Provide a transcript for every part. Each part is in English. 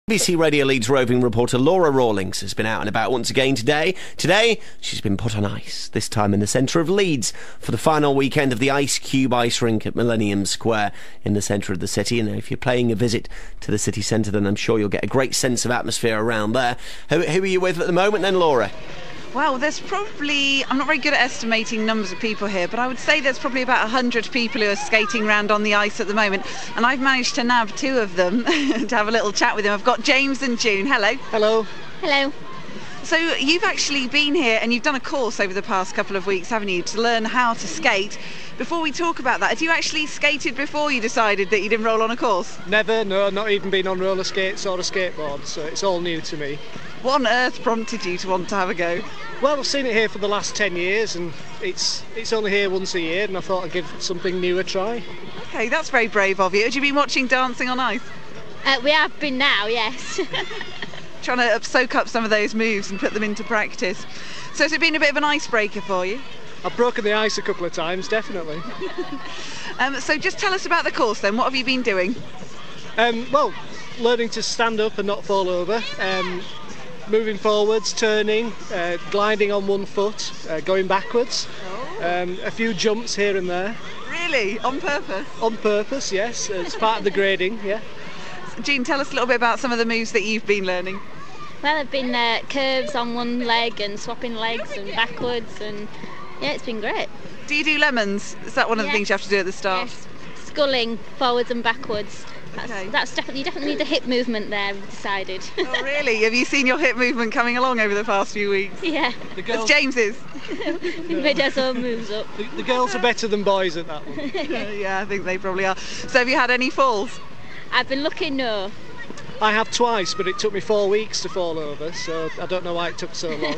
BBC Radio Leeds roving reporter Laura Rawlings has been out and about once again today. Today, she's been put on ice, this time in the centre of Leeds, for the final weekend of the Ice Cube ice rink at Millennium Square in the centre of the city. And if you're paying a visit to the city centre, then I'm sure you'll get a great sense of atmosphere around there. Who are you with at the moment then, Laura? Well, there's probably, I'm not very good at estimating numbers of people here, but I would say there's probably about 100 people who are skating around on the ice at the moment, and I've managed to nab two of them to have a little chat with them. I've got James and June. Hello. Hello. Hello. So you've actually been here and you've done a course over the past couple of weeks, haven't you, to learn how to skate. Before we talk about that, had you actually skated before you decided that you'd enrol on a course? Never, no, not even been on roller skates or a skateboard, so it's all new to me. What on earth prompted you to want to have a go? Well, I've seen it here for the last 10 years and it's only here once a year, and I thought I'd give something new a try. Okay, that's very brave of you. Had you been watching Dancing on Ice? We have been now, yes. Trying to soak up some of those moves and put them into practice. So has it been a bit of an icebreaker for you? I've broken the ice a couple of times, definitely. So just tell us about the course then. What have you been doing? Well, learning to stand up and not fall over, moving forwards, turning, gliding on one foot, going backwards, a few jumps here and there. Really? On purpose? On purpose, yes. It's part of the grading, yeah. Jean, tell us a little bit about some of the moves that you've been learning. Well, I've been curves on one leg and swapping legs and backwards, and yeah, it's been great. Do you do lemons? Is that one of the things you have to do at the start? Yes. Sculling forwards and backwards. Okay. That's definitely, you definitely need the hip movement there, we've decided. Oh really? Have you seen your hip movement coming along over the past few weeks? Yeah. As James is. He made us all moves up. The girls are better than boys at that one. Yeah, I think they probably are. So have you had any falls? I've been lucky, no. I have twice, but it took me 4 weeks to fall over, so I don't know why it took so long.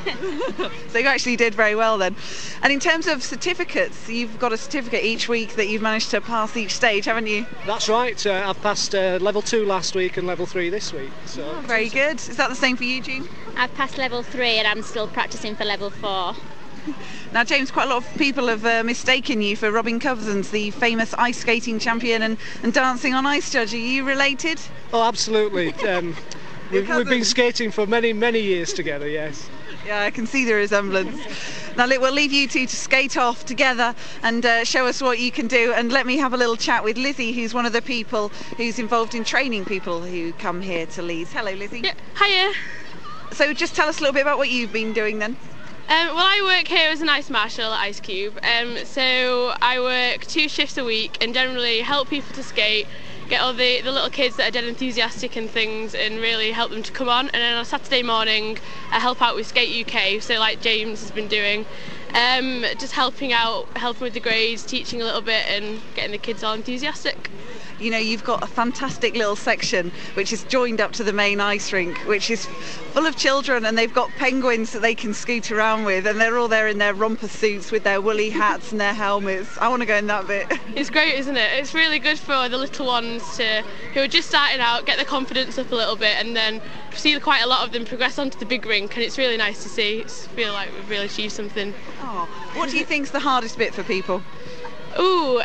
So you actually did very well then. And in terms of certificates, you've got a certificate each week that you've managed to pass each stage, haven't you? That's right. I've passed level 2 last week and level 3 this week. So very good. Is that the same for you, Jean? I've passed level 3 and I'm still practising for level 4. Now, James, quite a lot of people have mistaken you for Robin Cousins, the famous ice skating champion and Dancing on Ice judge. Are you related? Oh, absolutely. We've been skating for many, many years together, yes. Yeah, I can see the resemblance. Now, we'll leave you two to skate off together and show us what you can do. And let me have a little chat with Lizzie, who's one of the people who's involved in training people who come here to Leeds. Hello, Lizzie. Yeah, hiya. So just tell us a little bit about what you've been doing then. Well, I work here as an ice marshal at Ice Cube, so I work 2 shifts a week and generally help people to skate, get all the little kids that are dead enthusiastic and things, and really help them to come on. And then on a Saturday morning I help out with Skate UK, so like James has been doing, just helping with the grades, teaching a little bit and getting the kids all enthusiastic. You know, you've got a fantastic little section which is joined up to the main ice rink, which is full of children, and they've got penguins that they can scoot around with, and they're all there in their romper suits with their woolly hats and their helmets. I want to go in that bit. It's great, isn't it? It's really good for the little ones who are just starting out, get their confidence up a little bit, and then see quite a lot of them progress onto the big rink, and it's really nice to see. I feel like we've really achieved something. Oh, what do you think's the hardest bit for people? Ooh,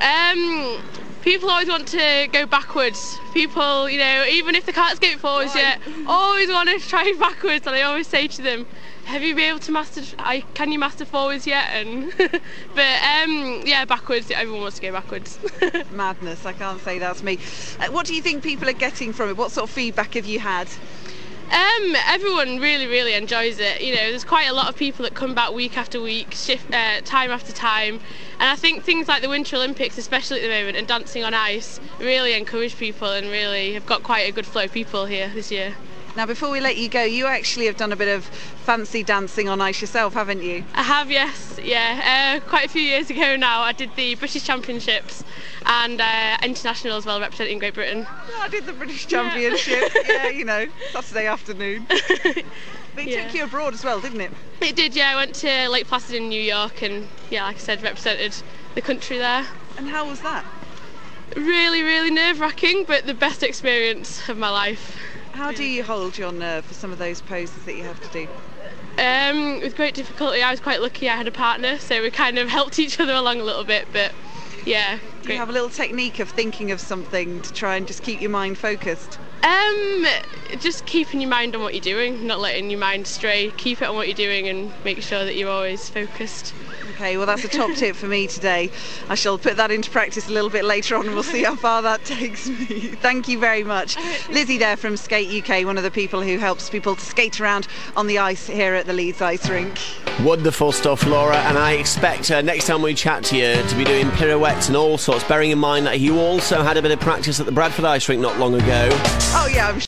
people always want to go backwards. People, you know, even if they can't skate forwards yet, always want to try backwards. And I always say to them, have you been able to can you master forwards yet? And but yeah, backwards, everyone wants to go backwards. Madness, I can't say that's me. What do you think people are getting from it? What sort of feedback have you had? Everyone really enjoys it. You know, there's quite a lot of people that come back week after week, time after time, and I think things like the Winter Olympics, especially at the moment, and Dancing on Ice really encourage people and really have got quite a good flow of people here this year. Now, before we let you go, you actually have done a bit of fancy dancing on ice yourself, haven't you? I have, yes. Yeah, quite a few years ago now I did the British Championships and international as well, representing Great Britain. Yeah, I did the British Championship, yeah, you know, Saturday afternoon. But it took you abroad as well, didn't it? It did, yeah. I went to Lake Placid in New York and, yeah, like I said, represented the country there. And how was that? Really nerve-wracking, but the best experience of my life. How do you hold your nerve for some of those poses that you have to do? With great difficulty. I was quite lucky I had a partner, so we kind of helped each other along a little bit, but yeah. Do you have a little technique of thinking of something to try and just keep your mind focused? Just keeping your mind on what you're doing, not letting your mind stray. Keep it on what you're doing and make sure that you're always focused. Okay, well, that's a top tip for me today. I shall put that into practice a little bit later on and we'll see how far that takes me. Thank you very much. Lizzie there from Skate UK, one of the people who helps people to skate around on the ice here at the Leeds ice rink. Wonderful stuff, Laura, and I expect next time we chat to you to be doing pirouettes and all sorts, bearing in mind that you also had a bit of practice at the Bradford ice rink not long ago. Oh yeah, I'm